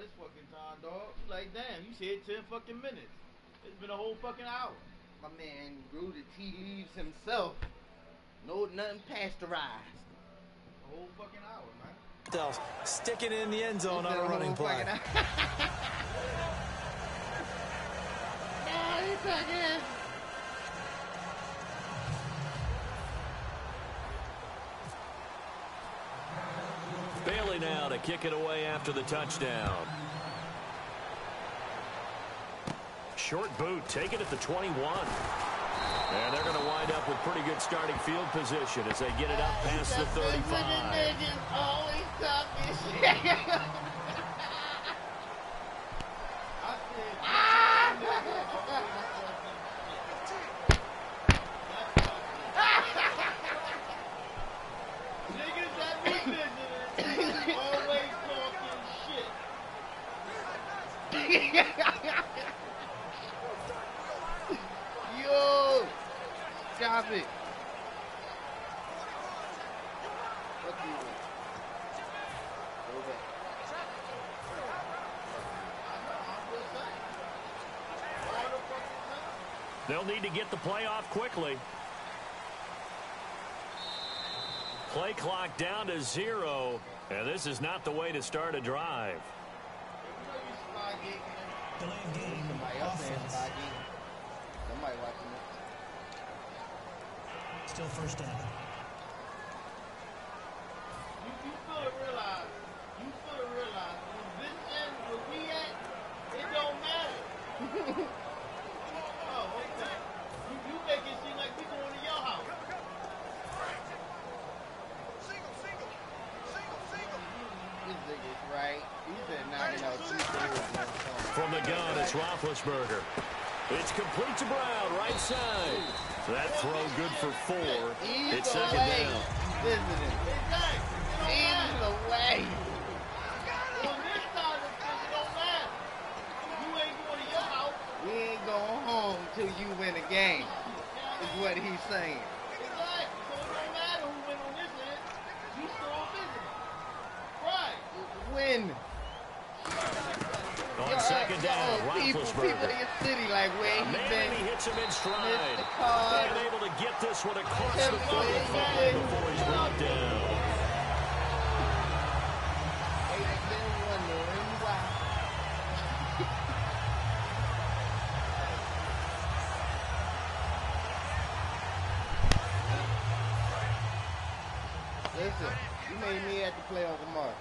this fucking time, dog. Like, damn, you said 10 fucking minutes. It's been a whole fucking hour. My man grew the tea leaves himself. No, nothing pasteurized. A whole fucking hour, man. Stick it in the end zone on a running play. Nah, he's fucking. Bailey now to kick it away after the touchdown. Short boot, take it at the 21. And they're going to wind up with pretty good starting field position as they get it up past the 35. Always talking shit. Niggas that be visiting always talking shit. Yo, stop it. Fuck you. Go back. They'll need to get the play off quickly. Play clock down to 0, and this is not the way to start a drive. Delayed game. Somebody else saying spy game. Somebody watching it. Still first down. You feel realize when this ends where we at, it don't matter. Oh, okay. You make it seem like we going to your house. This nigga's right. He said knocking out 2 thirds. From the gun, it's Roethlisberger. It's complete to Brown, right side. That throw good for 4. It's second down. Visiting. He's away. On this side of the fence, it don't matter. You ain't going to your house. We ain't going home till you win a game, is what he's saying. Exactly. So it don't matter who win on this end. You still visiting. Right. Win. On second down, People in Roethlisberger. your city like where he Man, been. he hits him in stride. Missed the card. And able to get this one across Him the 35 before he's brought down. They've been wondering why. Listen, you made me have to play Uncle Mars.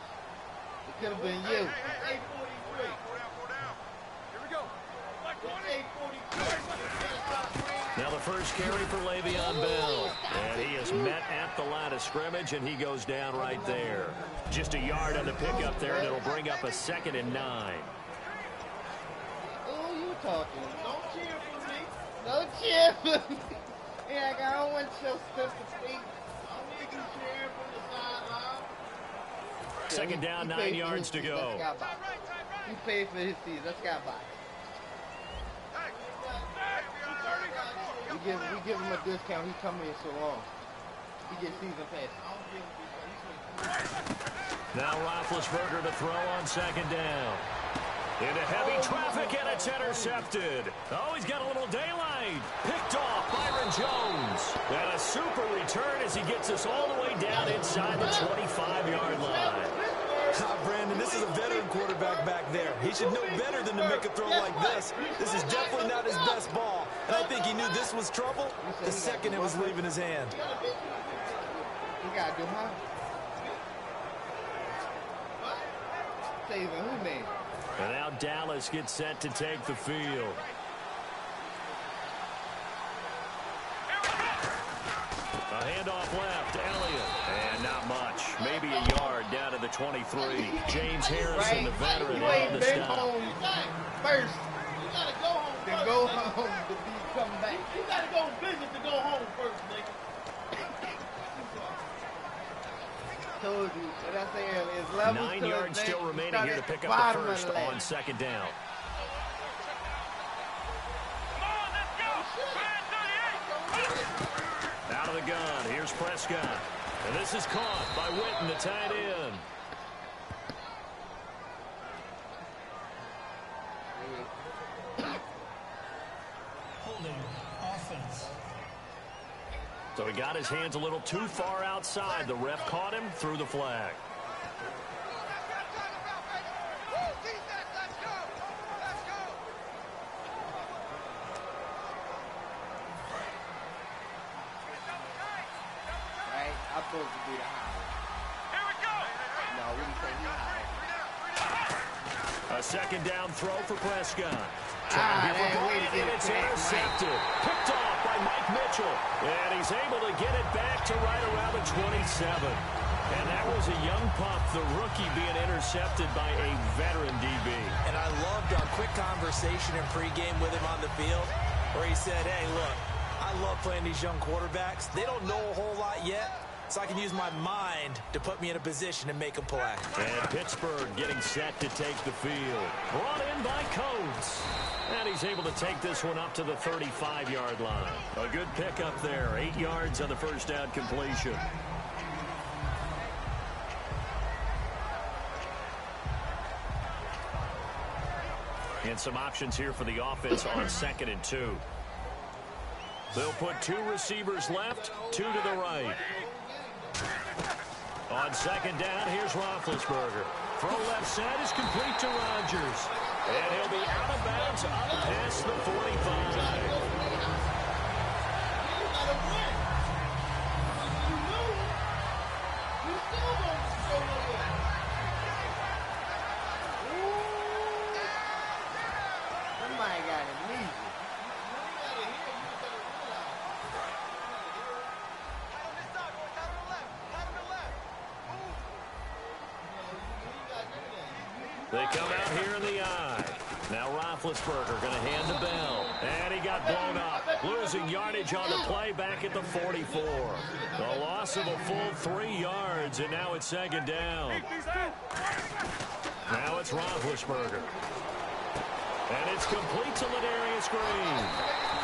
It could have been you. 843. Now the first carry for Le'Veon Bell. And he is met at the line of scrimmage, and he goes down right there. Just a yard on the pickup there, and it'll bring up a 2nd and 9. Who you talking? Don't cheer for me. Don't cheer for me. Yeah, I don't want your sympathy. I need you cheering from the sideline. Second down, 9 yards to go. He paid for his season. Let's go by. We give him a discount. He come here so long. He gets season pass. Now Roethlisberger to throw on second down. Into heavy traffic, and it's intercepted. Oh, he's got a little daylight. Picked off Byron Jones. And a super return as he gets us all the way down inside the 25-yard line. Brandon, this is a veteran quarterback back there. He should know better than to make a throw like this. This is definitely not his best ball. And I think he knew this was trouble the second it was leaving his hand. You got to do, huh? Saving who, man? And now Dallas gets set to take the field. A handoff left, Elliott. And not much. Maybe a yard down to the 23. James Harrison, the veteran, You on ain't the been stop. home first. You gotta go home To first. go home to be come back. You gotta go visit to go home first, nigga. Told you. What I say earlier, it's levels 9 to yards advance. still You remaining start here to at pick the up the bottom of first ladder. on second down. Out of the gun, here's Prescott. And this is caught by Witten, the tight end. So he got his hands a little too far outside. The ref caught him, threw the flag. Right? I'm supposed to be the high. Here we go. No, we didn't say he high. A second down throw for Prescott. And it's intercepted. Picked off by Mike Mitchell. And he's able to get it back to right around the 27. And that was a young pup, the rookie, being intercepted by a veteran DB. And I loved our quick conversation in pregame with him on the field where he said, hey, look, I love playing these young quarterbacks. They don't know a whole lot yet, so I can use my mind to put me in a position to make them play. And Pittsburgh getting set to take the field. Brought in by Coates. And he's able to take this one up to the 35-yard line. A good pickup there. 8 yards on the first down completion. And some options here for the offense on 2nd and 2. They'll put 2 receivers left, 2 to the right. On 2nd down, here's Roethlisberger. Throw left side is complete to Rodgers. And he'll be out of bounds up past the 45. Somebody got amnesia. They come out here in the eye. Now Roethlisberger going to hand to Bell. And he got blown up. Losing yardage on the play back at the 44. The loss of a full 3 yards, and now it's 2nd down. Now it's Roethlisberger. And it's complete to Ladarius Green.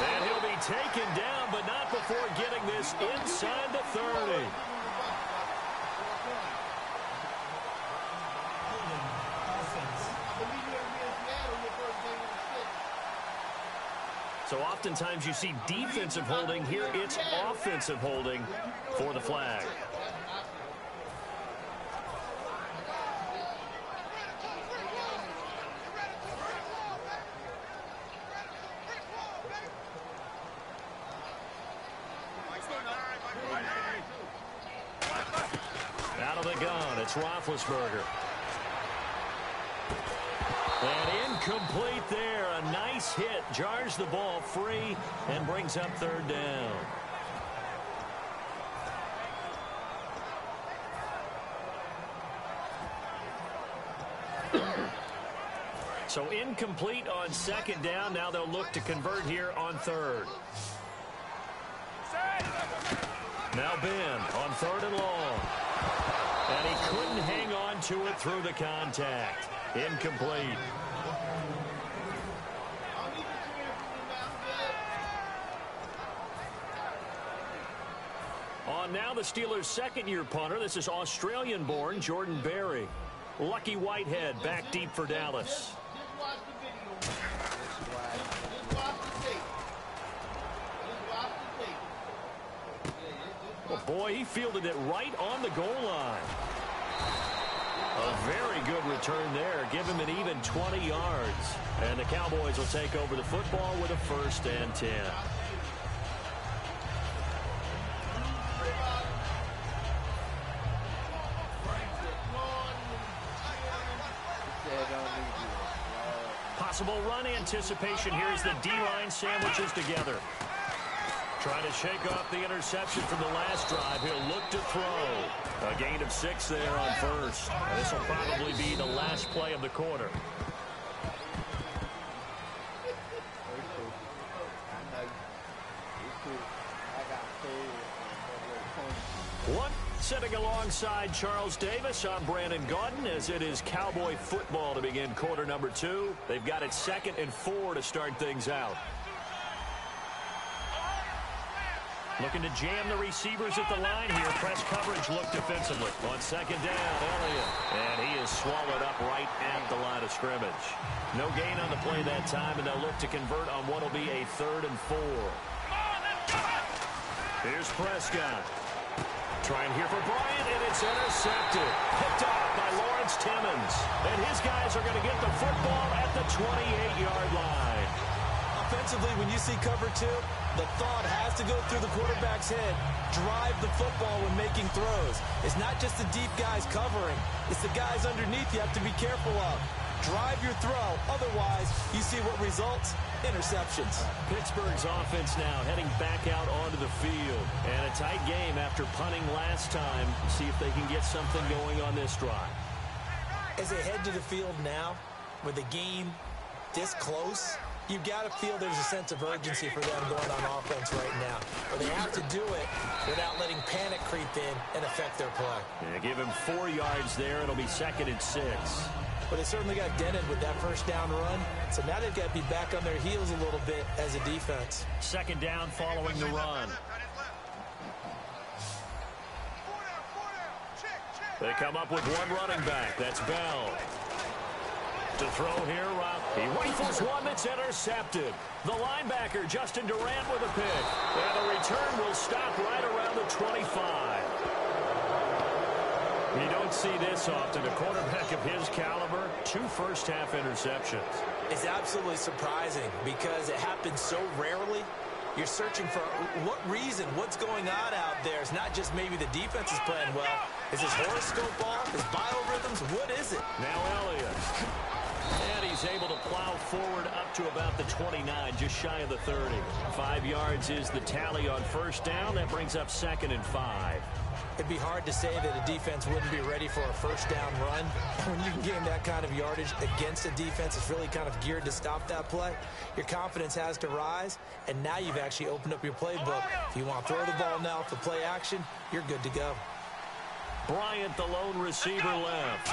And he'll be taken down, but not before getting this inside the 30. So oftentimes you see defensive holding. Here it's offensive holding for the flag. Out of the gun, it's Roethlisberger. And incomplete there. A nice hit. Jars the ball free and brings up 3rd down. So incomplete on 2nd down. Now they'll look to convert here on 3rd. Now Ben on 3rd and long. And he couldn't hang on to it through the contact. Incomplete. On now the Steelers' 2nd-year punter. This is Australian-born Jordan Berry. Lucky Whitehead back deep for Dallas. Oh boy, he fielded it right on the goal line. A very good return there. Give him an even 20 yards. And the Cowboys will take over the football with a 1st and 10. Possible run anticipation here as the D-line sandwiches together. Trying to shake off the interception from the last drive. He'll look to throw. A gain of 6 there on 1st. This will probably be the last play of the quarter. One sitting alongside Charles Davis. I'm Brandon Gaudin as it is Cowboy football to begin quarter number 2. They've got it 2nd and 4 to start things out. Looking to jam the receivers at the line here. Press coverage look defensively. On 2nd down, Elliott. And he is swallowed up right at the line of scrimmage. No gain on the play that time, and they'll look to convert on what will be a 3rd and 4. Here's Prescott. Trying here for Bryant, and it's intercepted. Picked off by Lawrence Timmons. And his guys are going to get the football at the 28-yard line. Offensively, when you see cover two, the thought has to go through the quarterback's head. Drive the football when making throws. It's not just the deep guys covering. It's the guys underneath you have to be careful of. Drive your throw. Otherwise, you see what results? Interceptions. Pittsburgh's offense now heading back out onto the field. And a tight game after punting last time. See if they can get something going on this drive. As they head to the field now, with the game this close, you've got to feel there's a sense of urgency for them going on offense right now. But they have to do it without letting panic creep in and affect their play. Yeah, give him 4 yards there. It'll be 2nd and 6. But they certainly got dented with that first down run. So now they've got to be back on their heels a little bit as a defense. 2nd down following the run. They come up with one running back. That's Bell. To throw here, he rifles one that's intercepted. The linebacker, Justin Durant, with a pick. And the return will stop right around the 25. You don't see this often. A quarterback of his caliber, 2 first-half interceptions. It's absolutely surprising because it happens so rarely. You're searching for what reason, what's going on out there. It's not just maybe the defense is playing well. Is his horoscope off? His biorhythms? What is it? Now Elliott. And he's able to plow forward up to about the 29, just shy of the 30. 5 yards is the tally on first down. That brings up 2nd and 5. It'd be hard to say that a defense wouldn't be ready for a first down run. When you can gain that kind of yardage against a defense that's really kind of geared to stop that play, your confidence has to rise, and now you've actually opened up your playbook. If you want to throw the ball now for play action, you're good to go. Bryant, the lone receiver, left.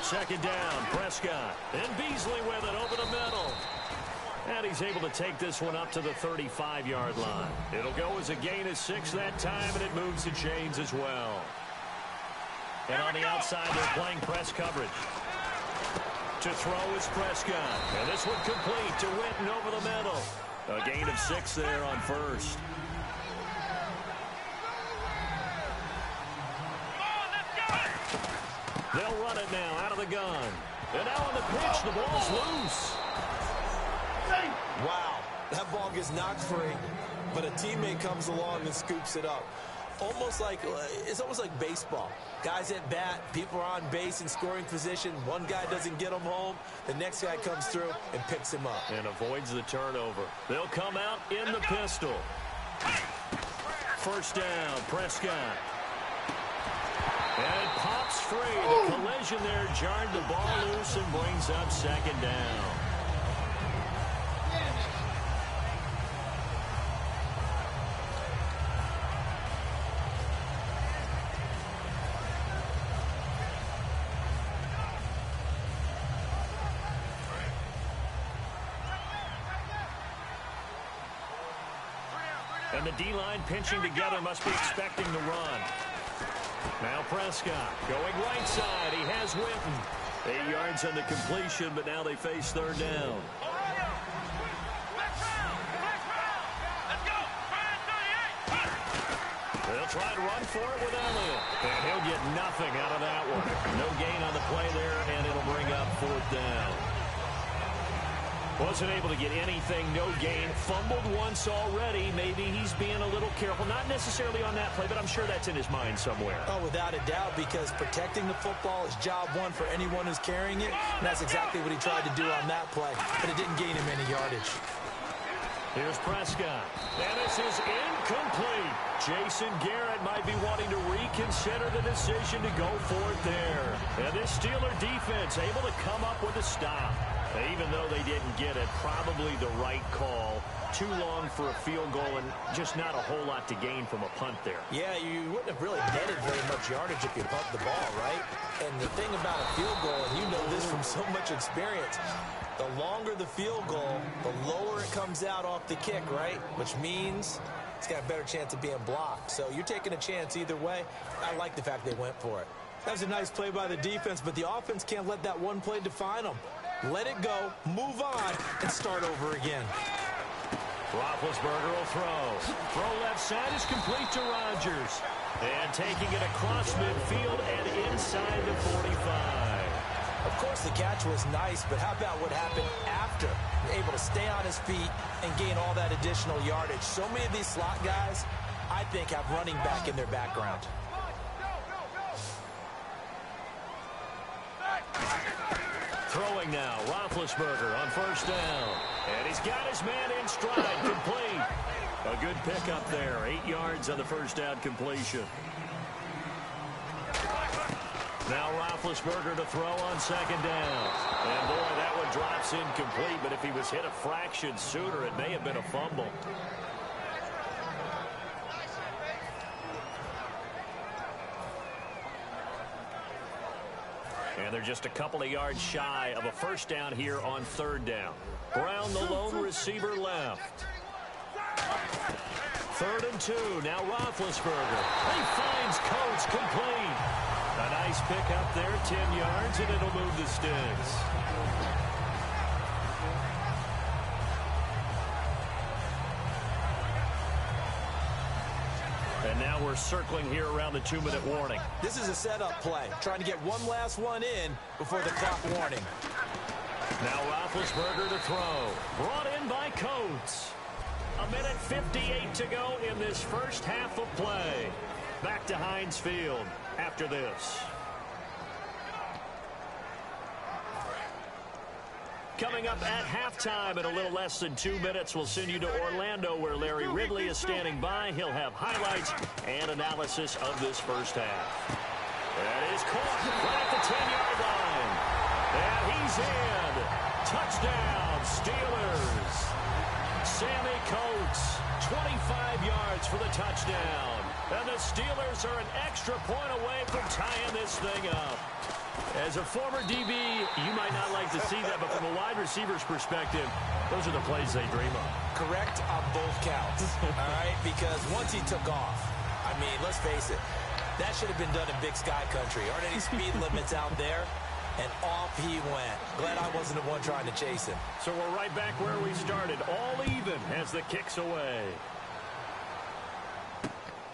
2nd down, Prescott. And Beasley with it over the middle. And he's able to take this one up to the 35-yard line. It'll go as a gain of 6 that time, and it moves the chains as well. And on the outside, they're playing press coverage. To throw is Prescott. And this one complete to Witten over the middle. A gain of 6 there on first. They'll run it now out of the gun. And now on the pitch, the ball's loose. Wow, that ball gets knocked free, but a teammate comes along and scoops it up. It's almost like baseball. Guys at bat, people are on base in scoring position. One guy doesn't get him home. The next guy comes through and picks him up. And avoids the turnover. They'll come out in the pistol. First down, Prescott. And it pops free. The collision there jarred the ball loose and brings up 2nd down. And the D-line pinching together must be expecting the run. Now Prescott going right side. He has Witten. 8 yards on the completion, but now they face 3rd down. They'll try to run for it with Elliott. And he'll get nothing out of that one. No gain on the play there, and it'll bring up 4th down. Wasn't able to get anything, no gain. Fumbled once already. Maybe he's being a little careful. Not necessarily on that play, but I'm sure that's in his mind somewhere. Oh, without a doubt, because protecting the football is job one for anyone who's carrying it. And that's exactly what he tried to do on that play, but it didn't gain him any yardage. Here's Prescott. And this is incomplete. Jason Garrett might be wanting to reconsider the decision to go for it there. And this Steeler defense able to come up with a stop. Even though they didn't get it, probably the right call. Too long for a field goal and just not a whole lot to gain from a punt there. Yeah, you wouldn't have really netted very much yardage if you pumped the ball, right? And the thing about a field goal, and you know this from so much experience, the longer the field goal, the lower it comes out off the kick, right? Which means it's got a better chance of being blocked. So you're taking a chance either way. I like the fact they went for it. That was a nice play by the defense, but the offense can't let that one play define them. Let it go, move on, and start over again. Roethlisberger will throw. Throw left side is complete to Rodgers. And taking it across midfield and inside the 45. Of course, the catch was nice, but how about what happened after? Able to stay on his feet and gain all that additional yardage. So many of these slot guys, I think, have running back in their background. Throwing now, Roethlisberger on first down. And he's got his man in stride, complete. A good pickup there, 8 yards on the first down completion. Now Roethlisberger to throw on second down. And boy, that one drops incomplete, but if he was hit a fraction sooner, it may have been a fumble. And they're just a couple of yards shy of a first down here on third down. Brown, the lone receiver, left. 3rd and 2. Now Roethlisberger. He finds Coates, complete. A nice pick up there, 10 yards, and it'll move the sticks. And now we're circling here around the 2-minute warning. This is a setup play, trying to get one last one in before the clock warning. Now Roethlisberger to throw. Brought in by Coates. 1:58 to go in this first half of play. Back to Heinz Field after this. Coming up at halftime in a little less than 2 minutes, we'll send you to Orlando where Larry Ridley is standing by. He'll have highlights and analysis of this first half. That is caught right at the 10-yard line. And he's in. Touchdown, Steelers. Sammy Coates, 25 yards for the touchdown. And the Steelers are an extra point away from tying this thing up. As a former DB, you might not like to see that, but from a wide receiver's perspective, those are the plays they dream of. Correct on both counts, all right? Because once he took off, I mean, let's face it, that should have been done in Big Sky Country. Aren't any speed limits out there? And off he went. Glad I wasn't the one trying to chase him. So we're right back where we started, all even as the kick's away.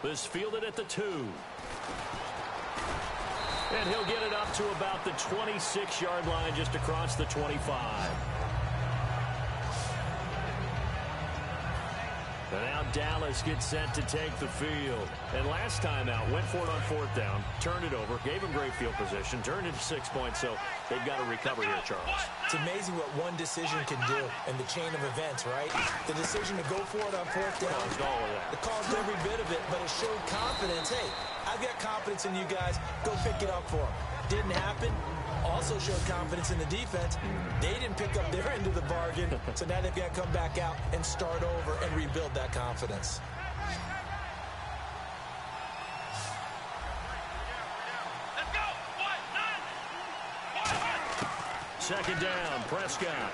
This fielded at the 2. And he'll get it up to about the 26-yard line, just across the 25. And now Dallas gets set to take the field. And last time out, went for it on 4th down, turned it over, gave him great field position, turned it to 6 points, so they've got to recover here, Charles. It's amazing what one decision can do in the chain of events, right? The decision to go for it on 4th down. Caused all of that. It caused every bit of it, but it showed confidence. Hey, I've got confidence in you guys. Go pick it up for them. Didn't happen. Also showed confidence in the defense. They didn't pick up their end of the bargain, so now they've got to come back out and start over and rebuild that confidence. Let's go! 2nd down, Prescott.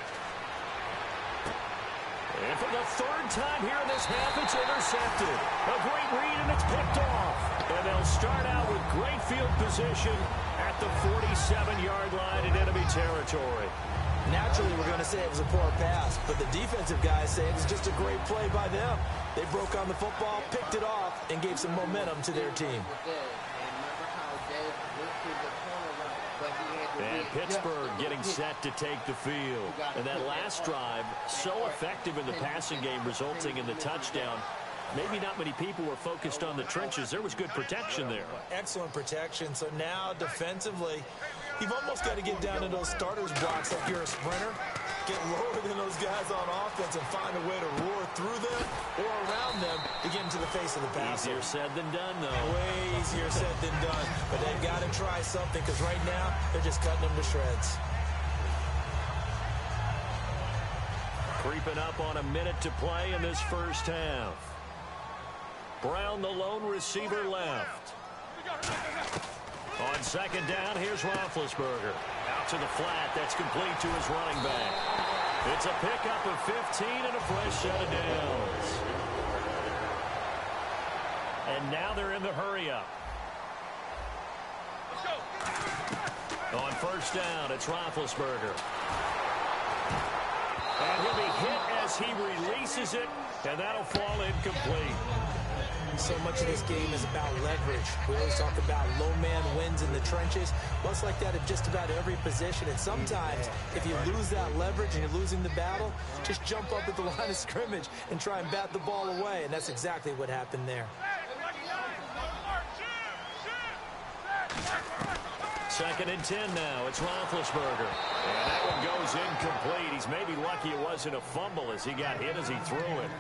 And for the 3rd time here in this half, it's intercepted. A great read, and it's picked off. And they'll start out with great field position at the 47-yard line in enemy territory. Naturally, we're going to say it was a poor pass, but the defensive guys say it was just a great play by them. They broke on the football, picked it off, and gave some momentum to their team. And Pittsburgh getting set to take the field. And that last drive, so effective in the passing game, resulting in the touchdown. Maybe not many people were focused on the trenches. There was good protection there. Excellent protection. So now, defensively, you've almost got to get down to those starters blocks like you're a sprinter. Get lower than those guys on offense and find a way to roar through them or around them to get into the face of the passer. Easier said than done, though. Way easier said than done. But they've got to try something because right now they're just cutting them to shreds. Creeping up on a minute to play in this first half. Brown, the lone receiver, left. On 2nd down, here's Roethlisberger. Out to the flat. That's complete to his running back. It's a pickup of 15 and a fresh set of downs. And now they're in the hurry-up. On 1st down, it's Roethlisberger. And he'll be hit as he releases it And that'll fall incomplete. So much of this game is about leverage. We always talk about low man wins in the trenches. Well, it's like that in just about every position. And sometimes, if you lose that leverage and you're losing the battle, just jump up at the line of scrimmage and try and bat the ball away. And that's exactly what happened there. Second and 10 now. It's Roethlisberger. And that one goes incomplete. He's maybe lucky it wasn't a fumble as he got hit as he threw it.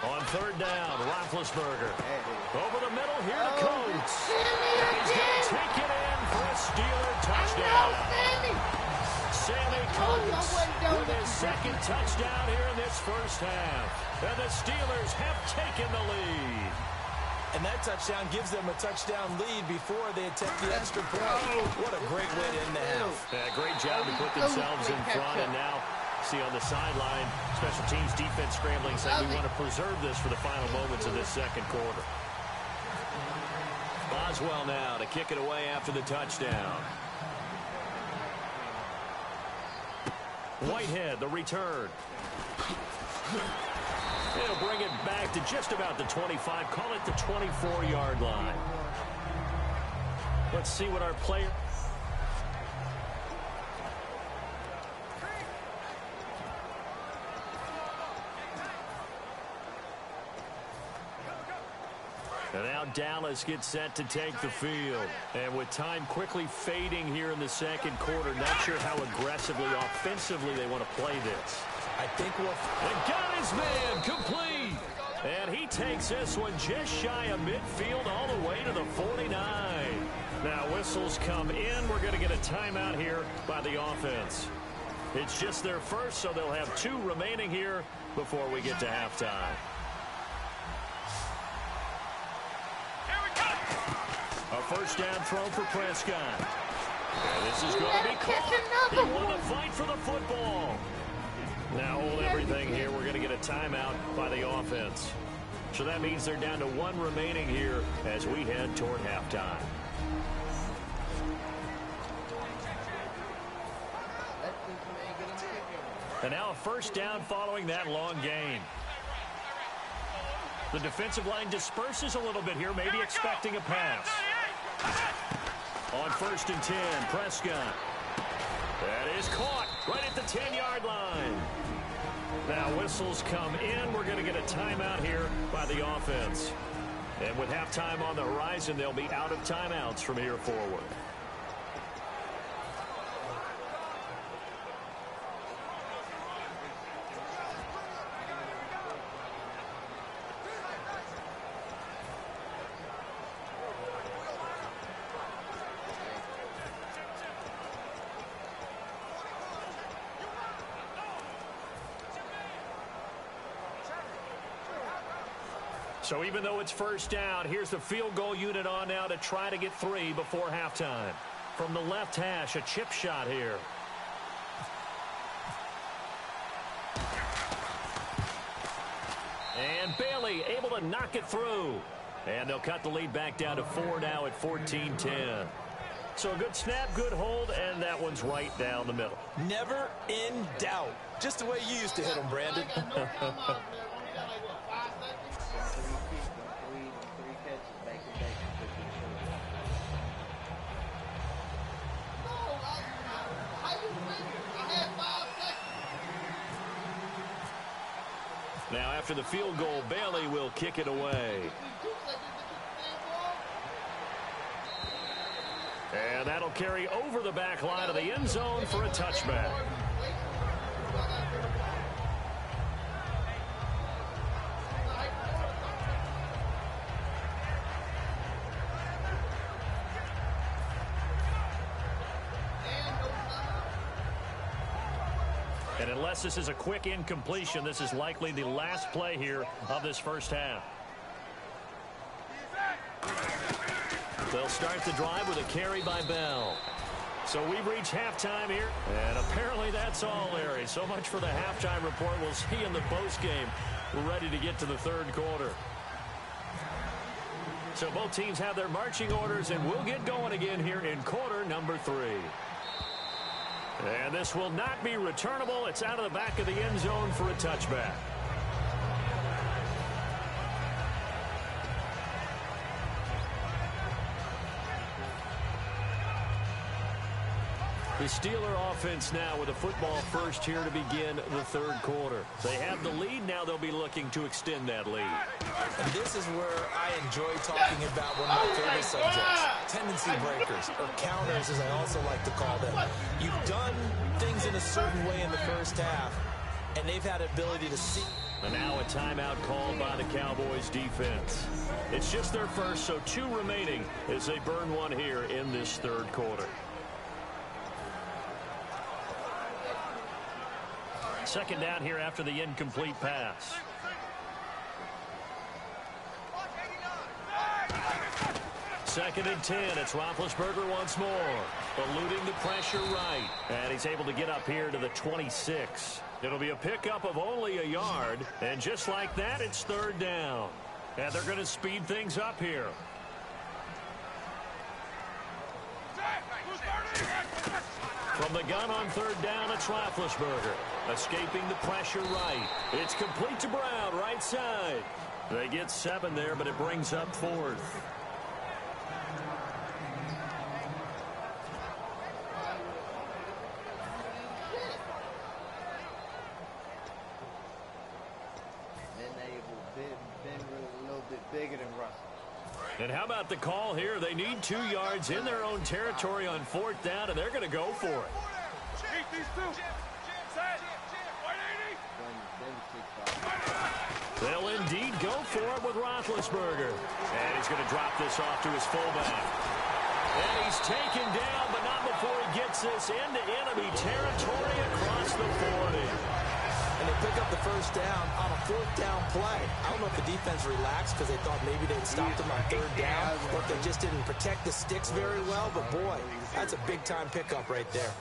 On third down, Roethlisberger. Over the middle here to Coates. He's going to take it in for a Steeler touchdown. Sammy Coates with his second touchdown here in this first half. And the Steelers have taken the lead. And that touchdown gives them a touchdown lead before they attempt the extra point. What a great way to end the half. Yeah, great job to put themselves in front. And now, see on the sideline, special teams defense scrambling, saying we want to preserve this for the final moments of this second quarter. Boswell now to kick it away after the touchdown. Whitehead, the return. He'll bring it back to just about the 25. Call it the 24-yard line. Let's see what our player... And now Dallas gets set to take the field. And with time quickly fading here in the second quarter, not sure how aggressively, offensively they want to play this. I think we'll... And got his man complete. And he takes this one just shy of midfield all the way to the 49. Now whistles come in. We're going to get a timeout here by the offense. It's just their first, so they'll have 2 remaining here before we get to halftime. A first down throw for Prescott. And this is going to be caught. He won the fight for the football. Now hold everything here. We're going to get a timeout by the offense. So that means they're down to 1 remaining here as we head toward halftime. And now a first down following that long gain. The defensive line disperses a little bit here, maybe expecting a pass. On first and 10, Prescott. That is caught right at the 10-yard line. Now whistles come in. We're going to get a timeout here by the offense. And with halftime on the horizon, they'll be out of timeouts from here forward. So even though it's first down, here's the field goal unit on now to try to get 3 before halftime. From the left hash, a chip shot here. And Bailey able to knock it through. And they'll cut the lead back down to 4 now at 14-10. So a good snap, good hold, and that one's right down the middle. Never in doubt. Just the way you used to hit them, Brandon. Now after the field goal, Bailey will kick it away. And that'll carry over the back line of the end zone for a touchback. And unless this is a quick incompletion, this is likely the last play here of this first half. They'll start the drive with a carry by Bell. So we've reached halftime here, and apparently that's all, Larry. So much for the halftime report. We'll see you in the postgame. We're ready to get to the third quarter. So both teams have their marching orders, and we'll get going again here in quarter number 3. And this will not be returnable. It's out of the back of the end zone for a touchback. The Steeler offense now with a football first here to begin the third quarter. They have the lead. Now they'll be looking to extend that lead. And this is where I enjoy talking about one of my favorite subjects, tendency breakers, or counters as I also like to call them. You've done things in a certain way in the first half, and they've had the ability to see. And now a timeout called by the Cowboys defense. It's just their first, so 2 remaining as they burn one here in this third quarter. Second down here after the incomplete pass. Second and 10. It's Roethlisberger once more. Eluding the pressure right. And he's able to get up here to the 26. It'll be a pickup of only a yard. And just like that, it's third down. And they're going to speed things up here. From the gun on third down, it's Roethlisberger. Escaping the pressure right. It's complete to Brown, right side. They get 7 there, but it brings up 4th. Ben a little bit bigger than Russell. And how about the call here? They need 2 yards in their own territory on 4th down, and they're going to go for it. They'll indeed go for it with Roethlisberger. And he's going to drop this off to his fullback. And he's taken down, but not before he gets this into enemy territory across the 40. And they pick up the first down on a 4th down play. I don't know if the defense relaxed because they thought maybe they'd stopped them on 3rd down, or if they just didn't protect the sticks very well. But, boy, that's a big-time pickup right there.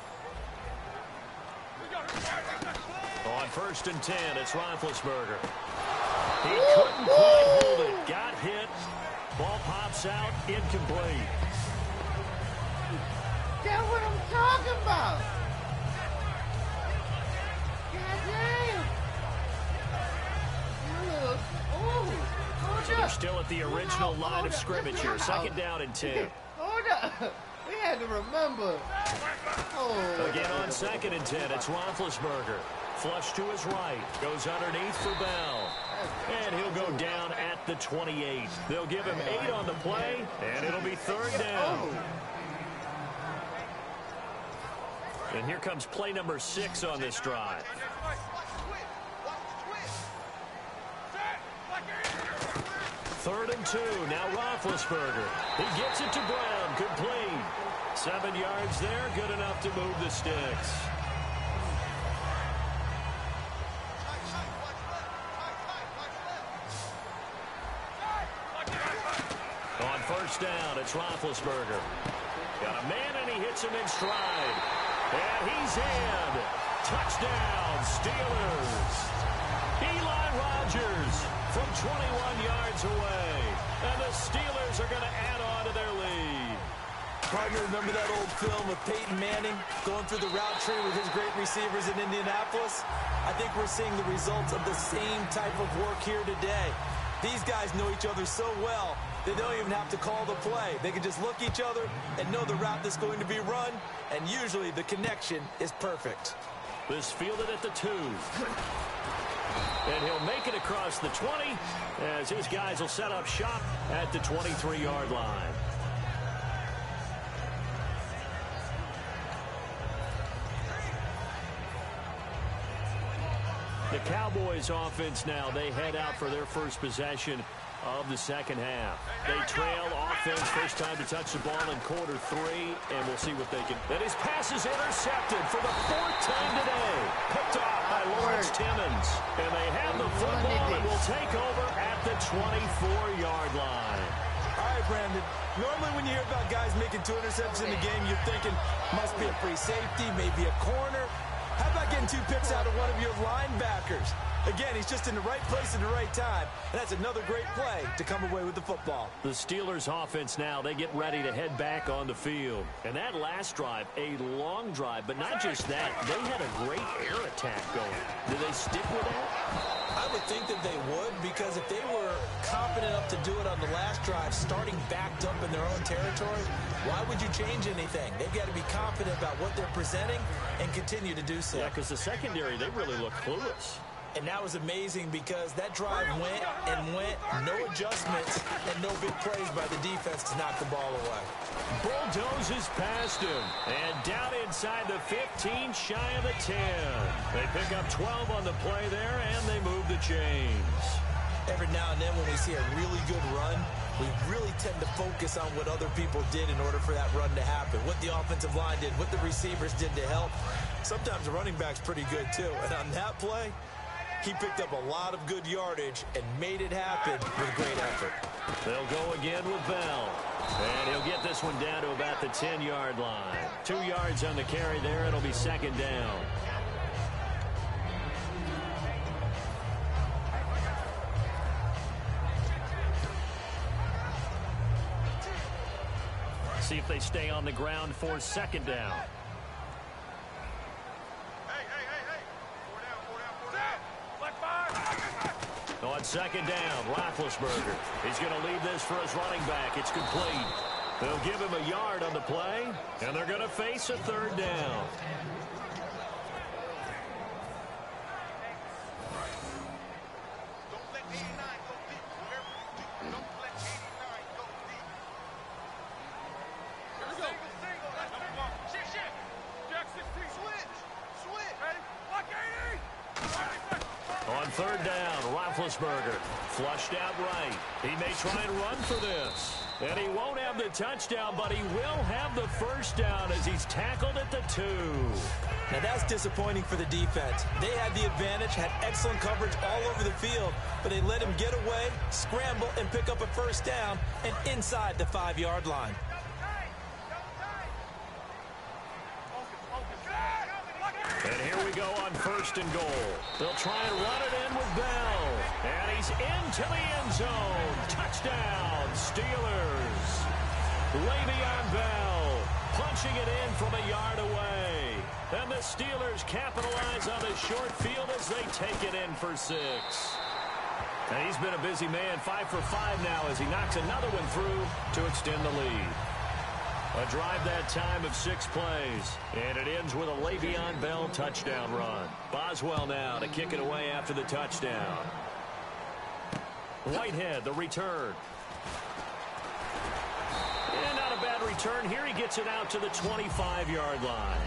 On 1st and 10, it's Roethlisberger. He couldn't quite hold it. Got hit. Ball pops out. Incomplete. That's what I'm talking about. So they're still at the original line of scrimmage here. 2nd down and 10. Hold up. We had to remember. Again on 2nd and 10, it's Roethlisberger. Flush to his right. Goes underneath for Bell. And he'll go down at the 28. They'll give him 8 on the play, and it'll be 3rd down. And here comes play number 6 on this drive. 3rd and 2. Now Roethlisberger. He gets it to Brown. Complete. 7 yards there. Good enough to move the sticks. On 1st down, it's Roethlisberger. Got a man, and he hits him in stride. And he's in. Touchdown, Steelers. Eli Rogers from 21 yards away. And the Steelers are going to add on to their lead. Partner, remember that old film of Peyton Manning going through the route tree with his great receivers in Indianapolis? I think we're seeing the results of the same type of work here today. These guys know each other so well, they don't even have to call the play. They can just look each other and know the route that's going to be run, and usually the connection is perfect. This fielded at the 2. And he'll make it across the 20 as his guys will set up shop at the 23-yard line. The Cowboys offense now, they head out for their first possession of the second half. They trail offense, first time to touch the ball in quarter 3, and we'll see what they can. And his pass is intercepted for the 4th time today. Picked off by Lawrence Timmons. And they have the football and will take over at the 24-yard line. All right, Brandon. Normally when you hear about guys making 2 interceptions in the game, you're thinking, must be a free safety, maybe a corner. How about getting 2 picks out of one of your linebackers? Again, he's just in the right place at the right time. And that's another great play to come away with the football. The Steelers offense now, they get ready to head back on the field. And that last drive, a long drive, but not just that. They had a great air attack going. Do they stick with that? I would think that they would, because if they were confident enough to do it on the last drive, starting backed up in their own territory, why would you change anything? They've got to be confident about what they're presenting and continue to do so. Yeah, because the secondary, they really look clueless. And that was amazing because that drive went and went, no adjustments, and no big plays by the defense to knock the ball away. Bulldozes past him, and down inside the 15, shy of the 10. They pick up 12 on the play there, and they move the chains. Every now and then when we see a really good run, we really tend to focus on what other people did in order for that run to happen, what the offensive line did, what the receivers did to help. Sometimes the running back's pretty good, too. And on that play, he picked up a lot of good yardage and made it happen with great effort. They'll go again with Bell. And he'll get this one down to about the 10-yard line. 2 yards on the carry there. It'll be second down. See if they stay on the ground for second down. On second down, Roethlisberger. He's going to leave this for his running back. It's complete. They'll give him a yard on the play, and they're going to face a third down. Don't let 89 go deep. Don't let 89 go deep. Here we go. Single. That's number 1. Shift. Jack 16. Switch. Ready? Lock 80. On third down, Roethlisberger flushed out right. He may try and run for this. And he won't have the touchdown, but he will have the first down as he's tackled at the 2. Now that's disappointing for the defense. They had the advantage, had excellent coverage all over the field, but they let him get away, scramble, and pick up a first down and inside the 5-yard line. And here we go on first and goal. They'll try and run it in with Bell. And he's into the end zone. Touchdown, Steelers. Le'Veon Bell punching it in from a yard away. And the Steelers capitalize on the short field as they take it in for 6. And he's been a busy man, 5 for 5 now as he knocks another one through to extend the lead. A drive that time of 6 plays, and it ends with a Le'Veon Bell touchdown run. Boswell now to kick it away after the touchdown. Whitehead, the return. And not a bad return. Here he gets it out to the 25-yard line.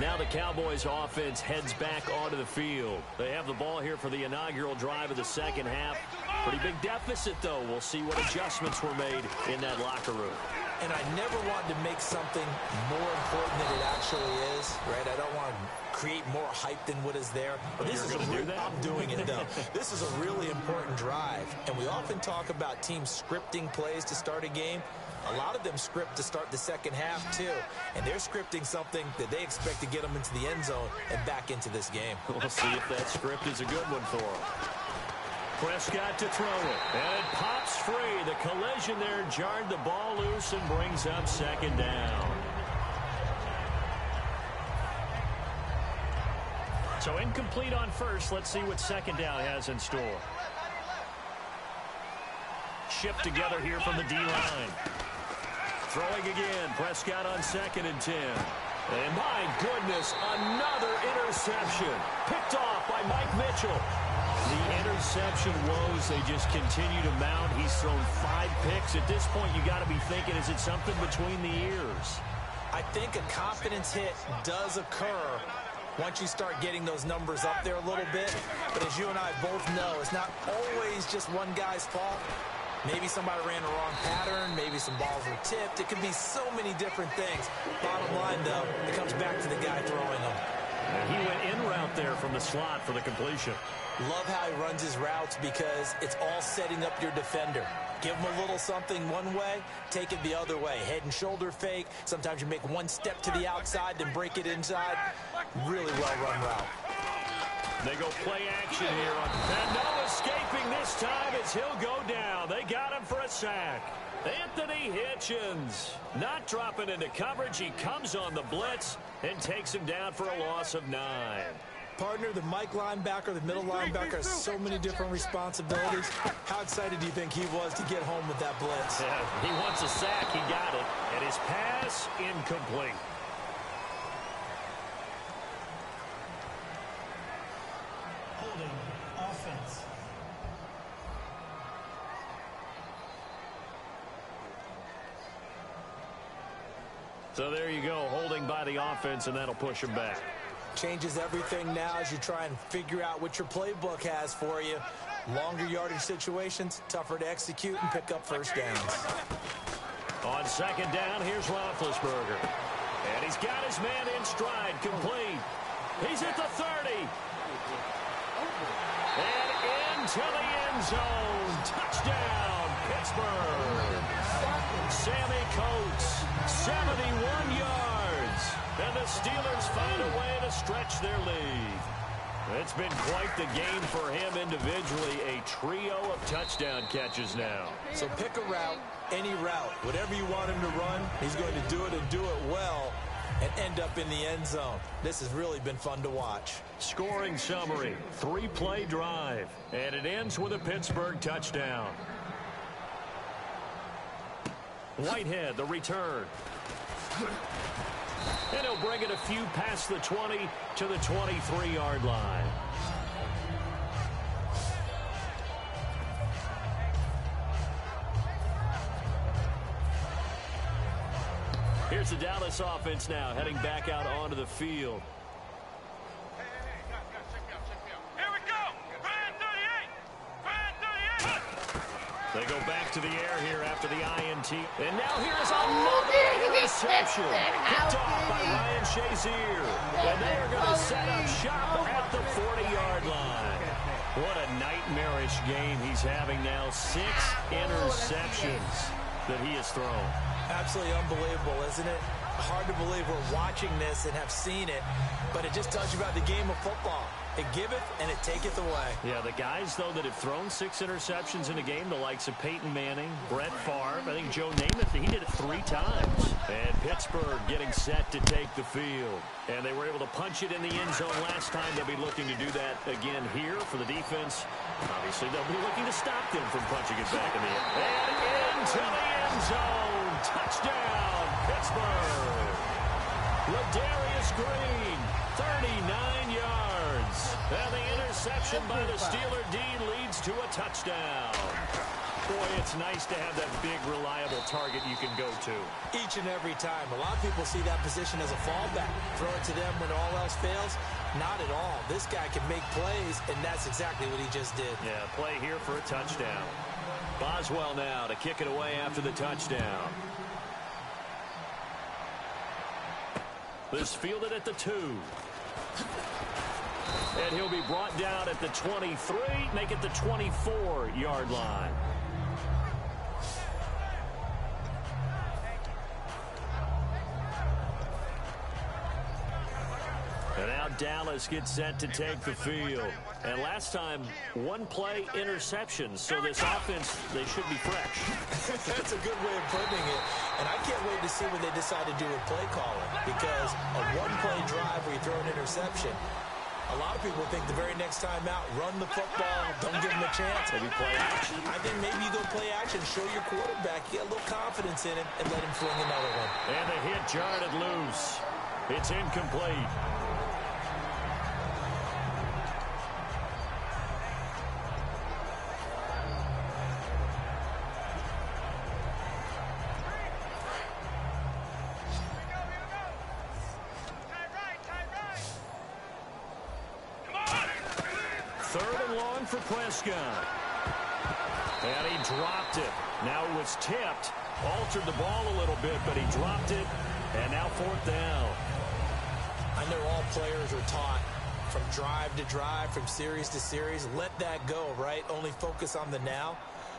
Now the Cowboys offense heads back onto the field. They have the ball here for the inaugural drive of the second half. Pretty big deficit, though. We'll see what adjustments were made in that locker room. And I never wanted to make something more important than it actually is, right? I don't want to create more hype than what is there. But this is I'm doing it, though. This is a really important drive. And we often talk about teams scripting plays to start a game. A lot of them script to start the second half, too. And they're scripting something that they expect to get them into the end zone and back into this game. We'll see if that script is a good one for them. Prescott to throw it. And it pops free. The collision there jarred the ball loose and brings up second down. So incomplete on first. Let's see what second down has in store. Shift together here from the D-line. Throwing again, Prescott on 2nd and 10. And my goodness, another interception. Picked off by Mike Mitchell. The interception woes, they just continue to mount. He's thrown 5 picks. At this point, you got to be thinking, is it something between the ears? I think a confidence hit does occur once you start getting those numbers up there a little bit. But as you and I both know, it's not always just one guy's fault. Maybe somebody ran the wrong pattern. Maybe some balls were tipped. It could be so many different things. Bottom line, though, it comes back to the guy throwing them. And he went in route there from the slot for the completion. Love how he runs his routes because it's all setting up your defender. Give him a little something one way, take it the other way. Head and shoulder fake. Sometimes you make one step to the outside, then break it inside. Really well-run route. They go play action here. And no escaping this time as he'll go down. They got him for a sack. Anthony Hitchens not dropping into coverage. He comes on the blitz and takes him down for a loss of 9. Partner, the Mike linebacker, the middle linebacker has so many different responsibilities. How excited do you think he was to get home with that blitz? Yeah, he wants a sack. He got it. And his pass incomplete. Holding offense. So there you go, holding by the offense, and that'll push him back. Changes everything now as you try and figure out what your playbook has for you. Longer yardage situations, tougher to execute and pick up first downs. On second down, here's Roethlisberger. And he's got his man in stride, complete. He's at the 30. And into the end zone. Touchdown, Pittsburgh. Sammy Coates, 71 yards. And the Steelers find a way to stretch their lead. It's been quite the game for him individually. A trio of touchdown catches now. So pick a route, any route. Whatever you want him to run, he's going to do it and do it well and end up in the end zone. This has really been fun to watch. Scoring summary, 3-play drive. And it ends with a Pittsburgh touchdown. Whitehead, the return. And he'll bring it a few past the 20 to the 23-yard line. Here's the Dallas offense now, heading back out onto the field. Here we go! Fan 38! Fan 38! They go back to the air here after the INT. And now here's another interception. Picked off by Ryan Shazier. And they are going to set up shop at the 40-yard line. What a nightmarish game he's having now. 6 interceptions that he has thrown. Absolutely unbelievable, isn't it? Hard to believe we're watching this and have seen it, but it just tells you about the game of football. It giveth and it taketh away. Yeah, the guys, though, that have thrown 6 interceptions in a game, the likes of Peyton Manning, Brett Favre, I think Joe Namath, he did it 3 times. And Pittsburgh getting set to take the field. And they were able to punch it in the end zone last time. They'll be looking to do that again here for the defense. Obviously, they'll be looking to stop them from punching it back in the end. And into the end zone. Touchdown, Pittsburgh. Ladarius Green, 39 yards. And the interception by the Steeler D leads to a touchdown. Boy, it's nice to have that big, reliable target you can go to. Each and every time. A lot of people see that position as a fallback. Throw it to them when all else fails. Not at all. This guy can make plays, and that's exactly what he just did. Yeah, play here for a touchdown. Boswell now to kick it away after the touchdown. This fielded at the 2. And he'll be brought down at the 23, make it the 24-yard line. And now Dallas gets set to take the field. And last time, 1-play interception. So this offense, they should be fresh. That's a good way of putting it. And I can't wait to see what they decide to do with play calling. Because a 1-play drive where you throw an interception, a lot of people think the very next time out, run the football, don't give him a chance. Maybe play action. I think maybe you go play action, show your quarterback, get a little confidence in him, and let him fling another one. And the hit jarred loose. It's incomplete. For Prescott. And he dropped it. Now it was tipped. Altered the ball a little bit, but he dropped it. And now 4th down. I know all players are taught from drive to drive, from series to series, let that go, right? Only focus on the now.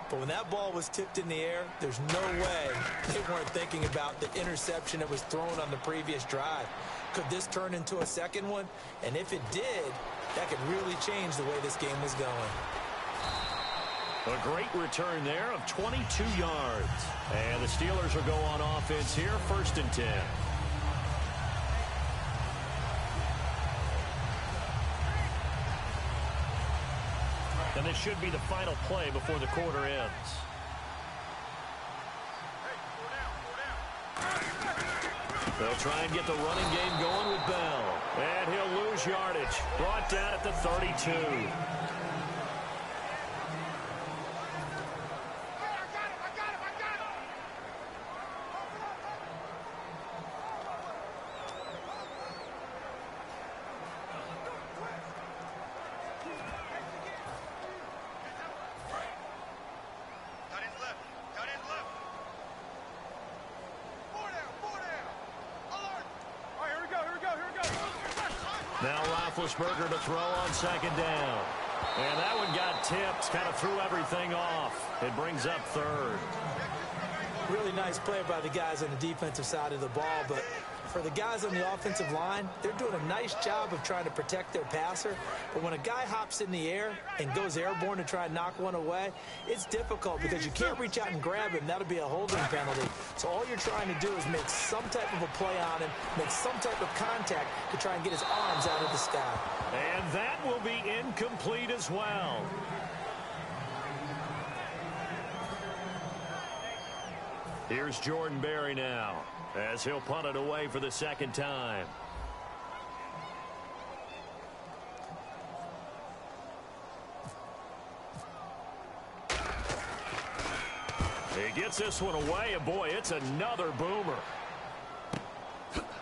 But when that ball was tipped in the air, there's no way they weren't thinking about the interception that was thrown on the previous drive. Could this turn into a second one? And if it did, that could really change the way this game was going. A great return there of 22 yards. And the Steelers will go on offense here, 1st and 10. And this should be the final play before the quarter ends. They'll try and get the running game going with Bell. And he'll lose yardage. Brought down at the 32. Now Roethlisberger to throw on 2nd down. And that one got tipped, kind of threw everything off. It brings up 3rd. Really nice play by the guys on the defensive side of the ball, but for the guys on the offensive line, they're doing a nice job of trying to protect their passer. But when a guy hops in the air and goes airborne to try and knock one away, it's difficult because you can't reach out and grab him. That'll be a holding penalty. So all you're trying to do is make some type of a play on him, make some type of contact to try and get his arms out of the sky. And that will be incomplete as well. Here's Jordan Berry now, as he'll punt it away for the 2nd time. He gets this one away, and boy, it's another boomer.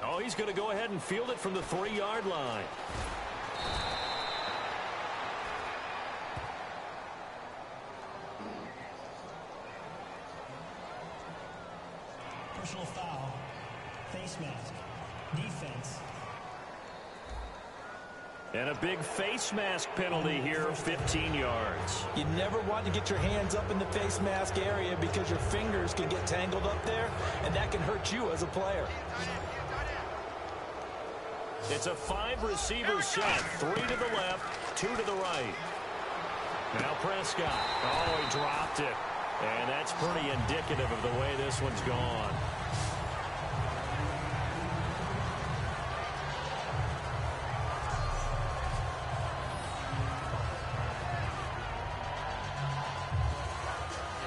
Oh, he's going to go ahead and field it from the 3-yard line. Personal foul, face mask, defense. And a big face mask penalty here, 15 yards. You never want to get your hands up in the face mask area because your fingers can get tangled up there, and that can hurt you as a player. It's a 5-receiver set, 3 to the left, 2 to the right. Now Prescott. Oh, he dropped it. And that's pretty indicative of the way this one's gone.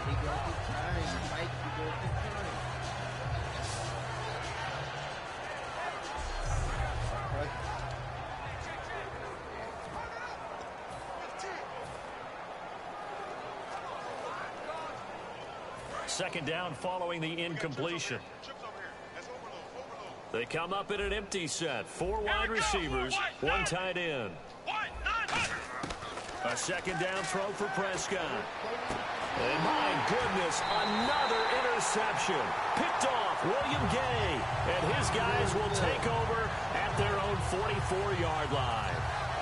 He goes to time. Mike, he goes to time. Second down following the incompletion. They come up in an empty set. 4 wide receivers, 1 tight end. A second down throw for Prescott. And my goodness, another interception. Picked off William Gay. And his guys will take over at their own 44-yard line.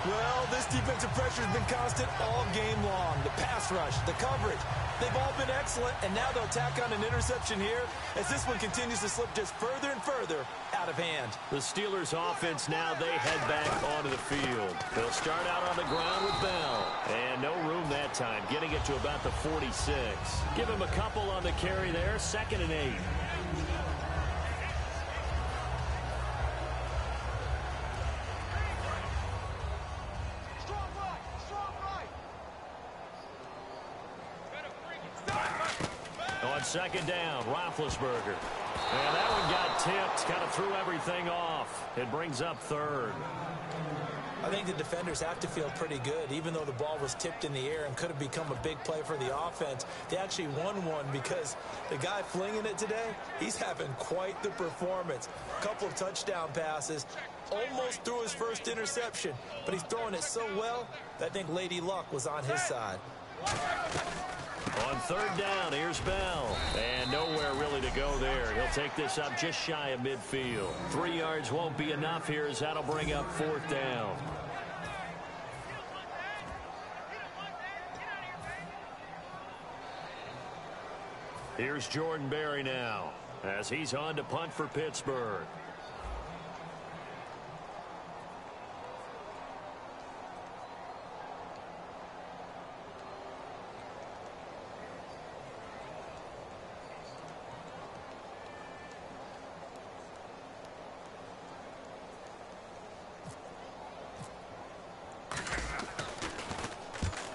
Well, this defensive pressure has been constant all game long. The pass rush, the coverage, they've all been excellent, and now they'll tack on an interception here as this one continues to slip just further and further out of hand. The Steelers offense now, they head back onto the field. They'll start out on the ground with Bell. And no room that time, getting it to about the 46. Give him a couple on the carry there, 2nd and 8. On second down, Roethlisberger. And that one got tipped, kind of threw everything off. It brings up 3rd. I think the defenders have to feel pretty good, even though the ball was tipped in the air and could have become a big play for the offense. They actually won one because the guy flinging it today, he's having quite the performance. A couple of touchdown passes, almost threw his first interception, but he's throwing it so well that I think Lady Luck was on his side. On 3rd down, here's Bell. And nowhere really to go there. He'll take this up just shy of midfield. 3 yards won't be enough here as that'll bring up 4th down. Here's Jordan Berry now as he's on to punt for Pittsburgh.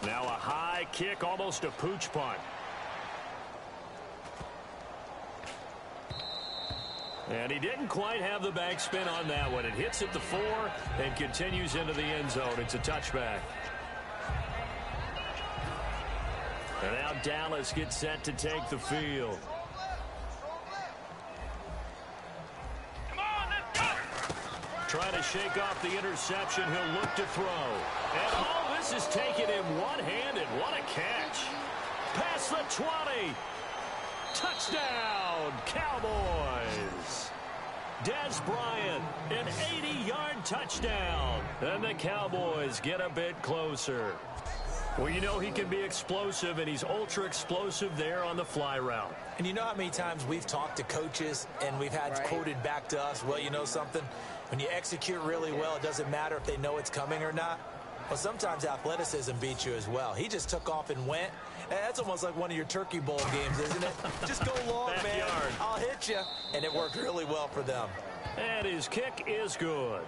Now a high kick, almost a pooch punt. And he didn't quite have the backspin on that one. It hits at the 4 and continues into the end zone. It's a touchback. And now Dallas gets set to take the field. Trying to shake off the interception. He'll look to throw. And all this is taken in one-handed. What a catch. Past the 20. Touchdown, Cowboys. Des Bryant, an 80-yard touchdown. And the Cowboys get a bit closer. Well, you know he can be explosive, and he's ultra-explosive there on the fly route. And you know how many times we've talked to coaches and we've had quoted back to us, well, you know something? When you execute really well, it doesn't matter if they know it's coming or not. Well, sometimes athleticism beats you as well. He just took off and went. That's almost like one of your Turkey Bowl games, isn't it? Just go long, man. I'll hit you. And it worked really well for them. And his kick is good.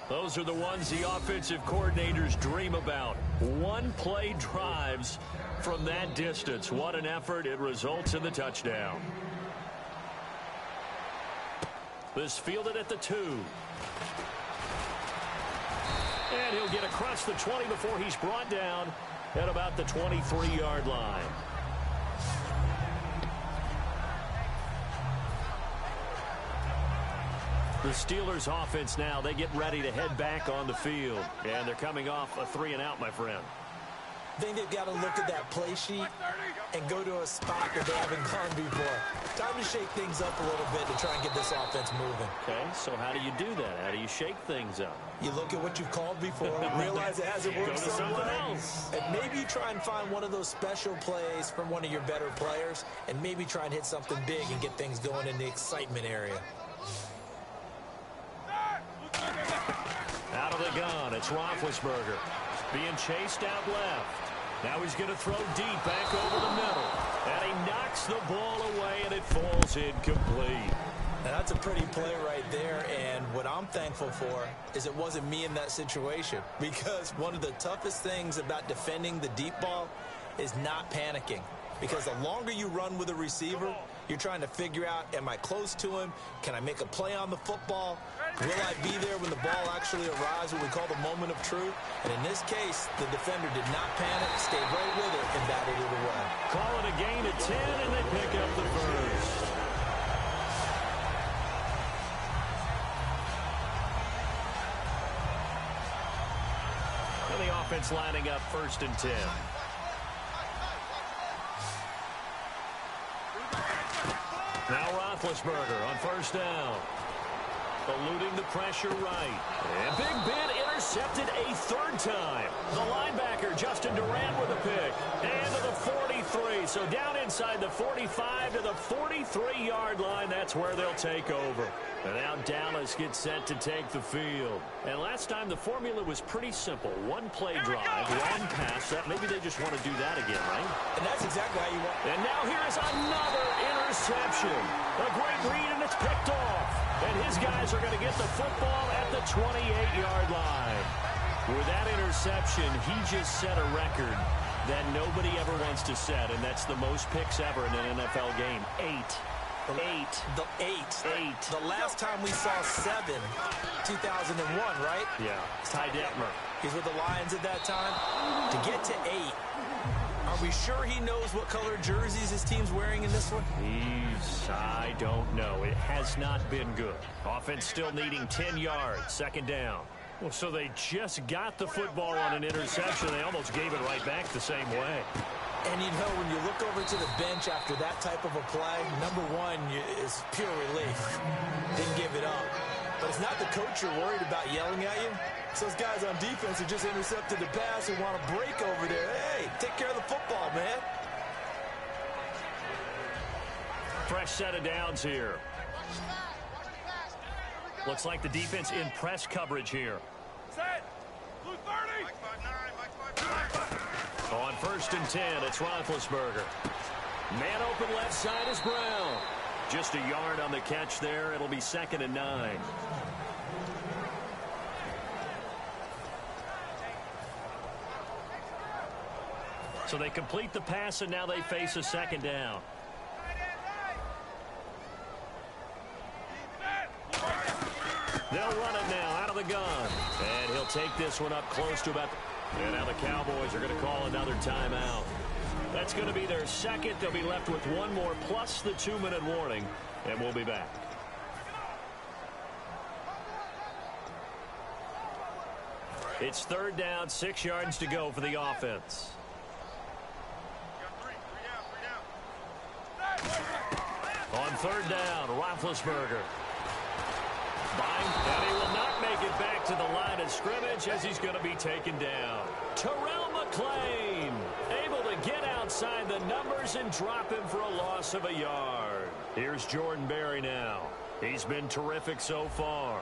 Those are the ones the offensive coordinators dream about. One-play drives from that distance. What an effort. It results in the touchdown. This fielded at the 2. And he'll get across the 20 before he's brought down at about the 23-yard line. The Steelers offense now, they get ready to head back on the field. And they're coming off a 3-and-out, my friend. I think they've got to look at that play sheet and go to a spot that they haven't gone before. Time to shake things up a little bit to try and get this offense moving. Okay, so how do you do that? How do you shake things up? You look at what you've called before, realize it hasn't worked something else. And maybe you try and find one of those special plays from one of your better players, and maybe try and hit something big and get things going in the excitement area. Out of the gun, it's Roethlisberger. Being chased out left. Now he's going to throw deep back over the middle. And he knocks the ball away, and it falls incomplete. Now that's a pretty play right there, and what I'm thankful for is it wasn't me in that situation, because one of the toughest things about defending the deep ball is not panicking. Because the longer you run with a receiver, you're trying to figure out, am I close to him? Can I make a play on the football? Will I be there when the ball actually arrives, what we call the moment of truth? And in this case, the defender did not panic, stayed right with it, and batted it away. Call it a gain of 10, and they pick up the first. And the offense lining up 1st and 10. Now Roethlisberger on 1st down. Eluding the pressure right. And Big Ben intercepted a 3rd time. The linebacker, Justin Durant, with a pick. And to the 43. So down inside the 45 to the 43-yard line. That's where they'll take over. And now Dallas gets set to take the field. And last time the formula was pretty simple. One play drive, one pass. That maybe they just want to do that again, right? And that's exactly how you want. And now here is another interception. A great read, and it's picked off. And his guys are going to get the football at the 28-yard line. With that interception, he just set a record that nobody ever wants to set, and that's the most picks ever in an NFL game. 8. The last time we saw 7, 2001, right? Yeah, Ty Detmer. He's with the Lions at that time. To get to 8, are we sure he knows what color jerseys his team's wearing in this one? I don't know. It has not been good. Offense still needing 10 yards. 2nd down. Well, so they just got the football on an interception. They almost gave it right back the same way. And, you know, when you look over to the bench after that type of a play, number one is pure relief. Didn't give it up. But it's not the coach you're worried about yelling at you. It's those guys on defense who just intercepted the pass and want to break over there. Hey, take care of the football, man. Fresh set of downs here. Looks like the defense in press coverage here. Set. Blue 30. On 1st and 10, it's Roethlisberger. Man open left side is Brown. Just a yard on the catch there. It'll be 2nd and 9. So they complete the pass, and now they face a 2nd down. They'll run it now out of the gun. And he'll take this one up close to about... And now the Cowboys are going to call another timeout. That's going to be their 2nd. They'll be left with one more plus the 2-minute warning. And we'll be back. It's 3rd down, 6 yards to go for the offense. On 3rd down, Roethlisberger. And he will not make it back to the line of scrimmage as he's going to be taken down. Terrell McClain able to get outside the numbers and drop him for a loss of a yard. Here's Jordan Berry now. He's been terrific so far.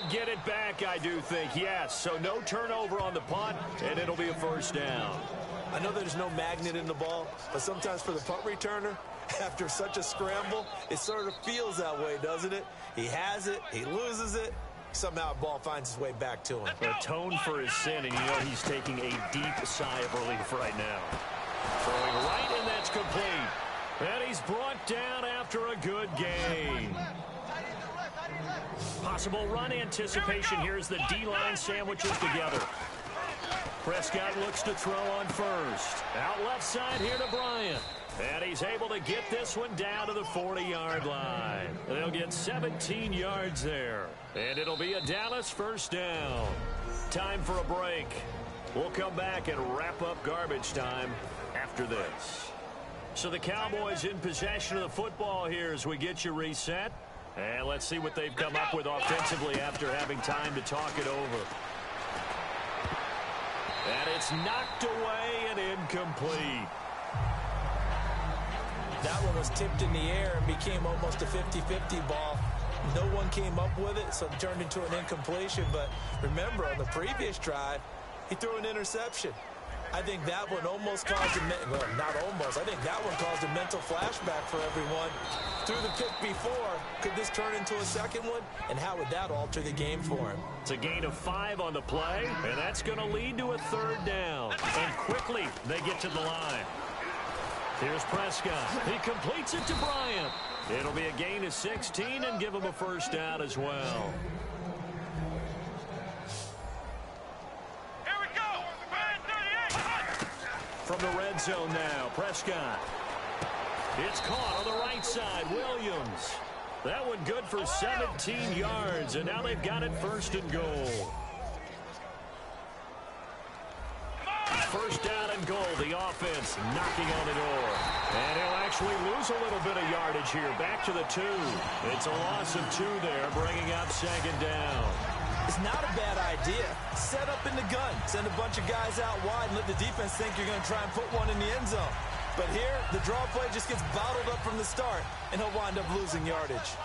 Get it back, I do think, yes. So no turnover on the punt, and it'll be a 1st down. I know there's no magnet in the ball, but sometimes for the punt returner, after such a scramble, it sort of feels that way, doesn't it? He has it, he loses it, somehow the ball finds its way back to him. Atone for his sin, and you know he's taking a deep sigh of relief right now. Throwing right, and that's complete. And he's brought down after a good gain. Possible run anticipation. Here's the D-line sandwiches together. Prescott looks to throw on 1st. Out left side here to Bryant. And he's able to get this one down to the 40-yard line. They'll get 17 yards there. And it'll be a Dallas 1st down. Time for a break. We'll come back and wrap up garbage time after this. So the Cowboys in possession of the football here as we get you reset. And let's see what they've come up with offensively after having time to talk it over. And it's knocked away and incomplete. That one was tipped in the air and became almost a 50-50 ball. No one came up with it, so it turned into an incompletion. But remember, on the previous drive, he threw an interception. I think that one almost caused a well, not almost. I think that one caused a mental flashback for everyone. Through the pick before, could this turn into a 2nd one? And how would that alter the game for him? It's a gain of 5 on the play, and that's going to lead to a 3rd down. And quickly, they get to the line. Here's Prescott. He completes it to Bryant. It'll be a gain of 16 and give him a 1st down as well. From the red zone now, Prescott. It's caught on the right side, Williams. That one good for 17 yards, and now they've got it 1st and goal. 1st down and goal, the offense knocking on the door. And he'll actually lose a little bit of yardage here, back to the 2. It's a loss of 2 there, bringing up 2nd down. It's not a bad idea. Set up in the gun. Send a bunch of guys out wide and let the defense think you're going to try and put one in the end zone. But here, the draw play just gets bottled up from the start, and he'll wind up losing yardage.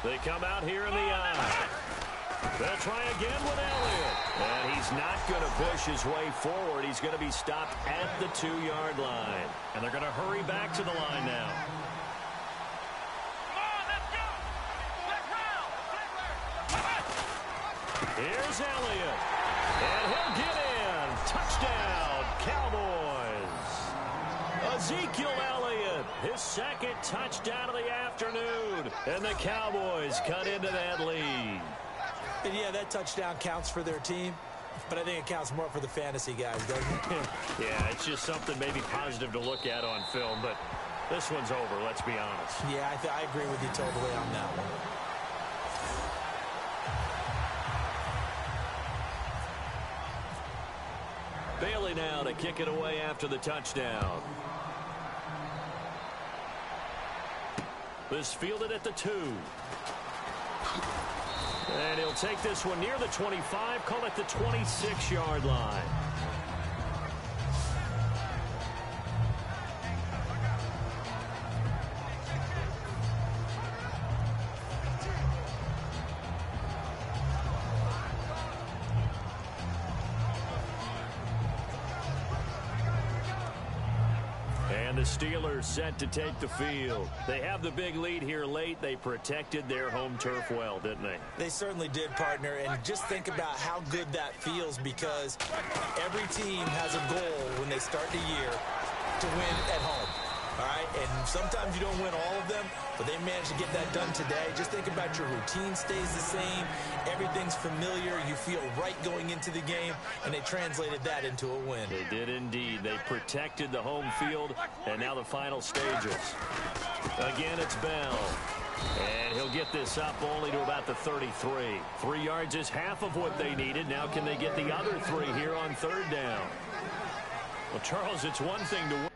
They come out here in the eye. They'll try again with Elliott. And he's not going to push his way forward. He's going to be stopped at the 2-yard line. And they're going to hurry back to the line now. Here's Elliott. And he'll get in. Touchdown, Cowboys. Ezekiel Elliott, his 2nd touchdown of the afternoon. And the Cowboys cut into that lead. And yeah, that touchdown counts for their team. but I think it counts more for the fantasy guys, doesn't it? Yeah, it's just something maybe positive to look at on film, but this one's over, let's be honest. Yeah, I agree with you totally on that one. Bailey now to kick it away after the touchdown. This fielded at the 2. And he'll take this one near the 25, call it the 26-yard line. And the Steelers set to take the field. They have the big lead here late. They protected their home turf well, didn't they? They certainly did, partner. And just think about how good that feels, because every team has a goal when they start the year to win at home. All right, and sometimes you don't win all of them, but they managed to get that done today. Just think about your routine stays the same. Everything's familiar. You feel right going into the game, and they translated that into a win. They did indeed. They protected the home field, and now the final stages. Again, it's Bell. And he'll get this up only to about the 33. 3 yards is half of what they needed. Now can they get the other 3 here on third down? Well, Charles, it's one thing to win.